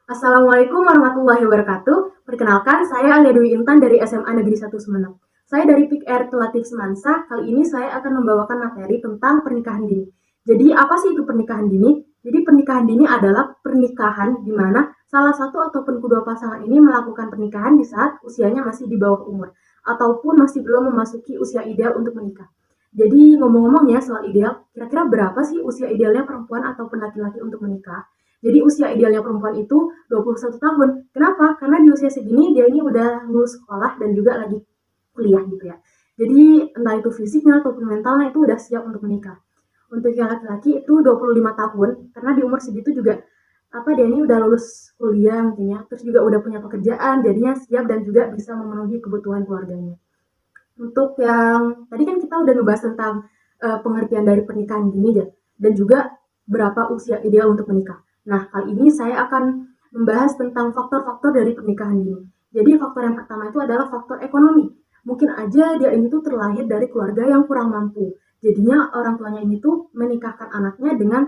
Assalamualaikum warahmatullahi wabarakatuh. Perkenalkan, saya Alia Dwi Intan dari SMA Negeri 1 Sumeneb. Saya dari PIKR Telatif Semansa. Kali ini saya akan membawakan materi tentang pernikahan dini. Jadi, apa sih itu pernikahan dini? Jadi, pernikahan dini adalah pernikahan di mana salah satu ataupun kedua pasangan ini melakukan pernikahan di saat usianya masih di bawah umur ataupun masih belum memasuki usia ideal untuk menikah. Jadi, ngomong-ngomong ya soal ideal, kira-kira berapa sih usia idealnya perempuan ataupun laki-laki untuk menikah? Jadi usia idealnya perempuan itu 21 tahun. Kenapa? Karena di usia segini dia ini udah lulus sekolah dan juga lagi kuliah gitu ya. Jadi entah itu fisiknya ataupun mentalnya itu udah siap untuk menikah. Untuk yang laki-laki itu 25 tahun, karena di umur segitu juga dia ini udah lulus kuliah mungkin ya, terus juga udah punya pekerjaan, jadinya siap dan juga bisa memenuhi kebutuhan keluarganya. Untuk yang tadi kan kita udah ngebahas tentang pengertian dari pernikahan dini ya, dan juga berapa usia ideal untuk menikah. Nah, kali ini saya akan membahas tentang faktor-faktor dari pernikahan dini. Jadi faktor yang pertama itu adalah faktor ekonomi. Mungkin aja dia ini tuh terlahir dari keluarga yang kurang mampu. Jadinya orang tuanya ini tuh menikahkan anaknya dengan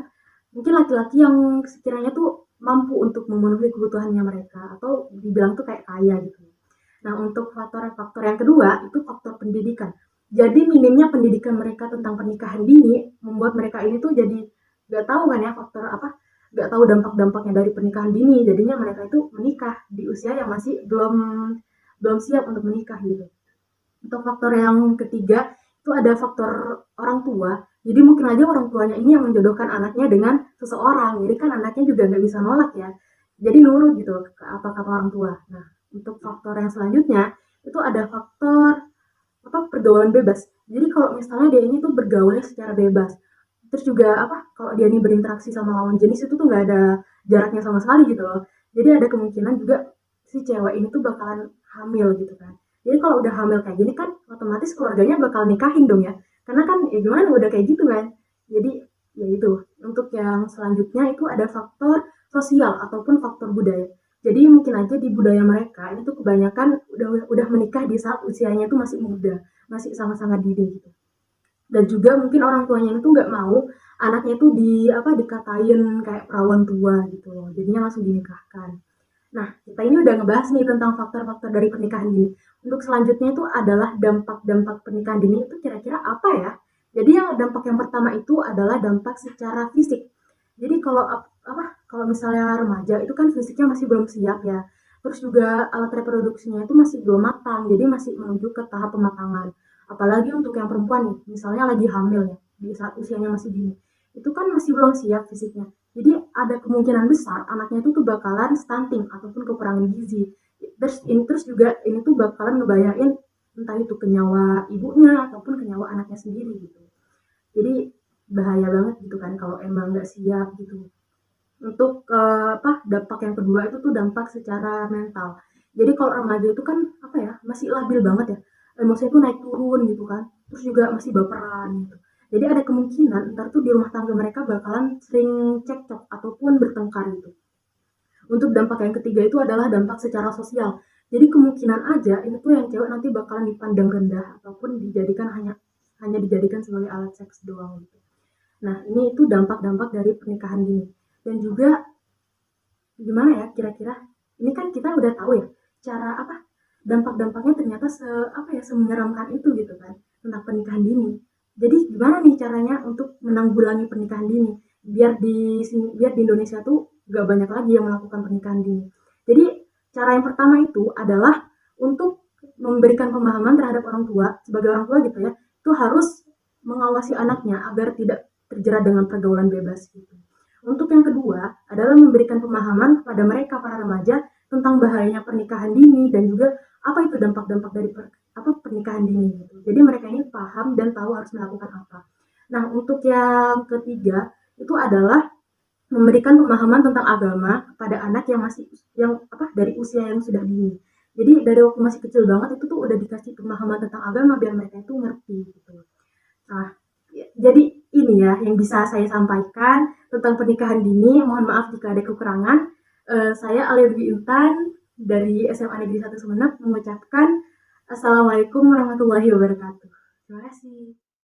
mungkin laki-laki yang sekiranya tuh mampu untuk memenuhi kebutuhannya mereka atau dibilang tuh kayak kaya gitu. Nah, untuk faktor-faktor yang kedua itu faktor pendidikan. Jadi minimnya pendidikan mereka tentang pernikahan dini membuat mereka ini tuh jadi nggak tahu kan ya faktor apa, nggak tahu dampak-dampaknya dari pernikahan dini. Jadinya mereka itu menikah di usia yang masih belum belum siap untuk menikah gitu. Untuk faktor yang ketiga itu ada faktor orang tua. Jadi mungkin aja orang tuanya ini yang menjodohkan anaknya dengan seseorang. Jadi kan anaknya juga nggak bisa nolak ya. Jadi nurut gitu ke apa kata orang tua. Nah, untuk faktor yang selanjutnya itu ada faktor pergaulan bebas. Jadi kalau misalnya dia ini tuh bergaulnya secara bebas, terus juga kalau dia ini berinteraksi sama lawan jenis itu tuh nggak ada jaraknya sama sekali gitu loh. Jadi ada kemungkinan juga si cewek ini tuh bakalan hamil gitu kan. Jadi kalau udah hamil kayak gini kan otomatis keluarganya bakal nikahin dong ya. Karena kan ya gimana udah kayak gitu kan. Jadi ya itu. Untuk yang selanjutnya itu ada faktor sosial ataupun faktor budaya. Jadi mungkin aja di budaya mereka ini tuh kebanyakan udah menikah di saat usianya tuh masih muda, masih sangat-sangat dini gitu. Dan juga mungkin orang tuanya itu nggak mau anaknya itu dikatain kayak perawan tua gitu loh. Jadinya langsung dinikahkan. Nah, kita ini udah ngebahas nih tentang faktor-faktor dari pernikahan dini. Untuk selanjutnya itu adalah dampak-dampak pernikahan dini itu kira-kira apa ya? Jadi yang dampak yang pertama itu adalah dampak secara fisik. Jadi kalau misalnya remaja itu kan fisiknya masih belum siap ya. Terus juga alat reproduksinya itu masih belum matang, jadi masih menuju ke tahap pematangan. Apalagi untuk yang perempuan nih, misalnya lagi hamil ya, di saat usianya masih dini. Itu kan masih belum siap fisiknya. Jadi ada kemungkinan besar anaknya itu tuh bakalan stunting ataupun kekurangan gizi. Terus juga ini tuh bakalan ngebayain entah itu ke nyawa ibunya ataupun ke nyawa anaknya sendiri gitu. Jadi bahaya banget gitu kan kalau emang nggak siap gitu. Untuk dampak yang kedua itu tuh dampak secara mental. Jadi kalau remaja itu kan masih labil banget ya, emosinya tuh naik turun gitu kan, terus juga masih baperan gitu. Jadi ada kemungkinan ntar tuh di rumah tangga mereka bakalan sering cekcok ataupun bertengkar gitu. Untuk dampak yang ketiga itu adalah dampak secara sosial. Jadi kemungkinan aja ini tuh yang cewek nanti bakalan dipandang rendah ataupun dijadikan hanya dijadikan sebagai alat seks doang gitu. Nah, ini itu dampak-dampak dari pernikahan dini. Dan juga gimana ya kira-kira? Ini kan kita udah tahu ya cara dampak-dampaknya ternyata semenyeramkan itu gitu kan tentang pernikahan dini. Jadi gimana nih caranya untuk menanggulangi pernikahan dini biar di Indonesia tuh gak banyak lagi yang melakukan pernikahan dini. Jadi cara yang pertama itu adalah untuk memberikan pemahaman terhadap orang tua sebagai orang tua gitu ya, itu harus mengawasi anaknya agar tidak terjerat dengan pergaulan bebas gitu. Untuk yang kedua adalah memberikan pemahaman kepada mereka para remaja tentang bahayanya pernikahan dini dan juga apa itu dampak-dampak dari pernikahan dini gitu. Jadi mereka ini paham dan tahu harus melakukan apa. Nah, untuk yang ketiga itu adalah memberikan pemahaman tentang agama kepada anak yang dari usia yang sudah dini. Jadi dari waktu masih kecil banget itu tuh udah dikasih pemahaman tentang agama biar mereka itu ngerti gitu. Nah, jadi ini ya yang bisa saya sampaikan tentang pernikahan dini. Mohon maaf jika ada kekurangan. Saya Alia Dwi Intan dari SMA Negeri 1 Sumeneb mengucapkan Assalamualaikum warahmatullahi wabarakatuh. Terima kasih.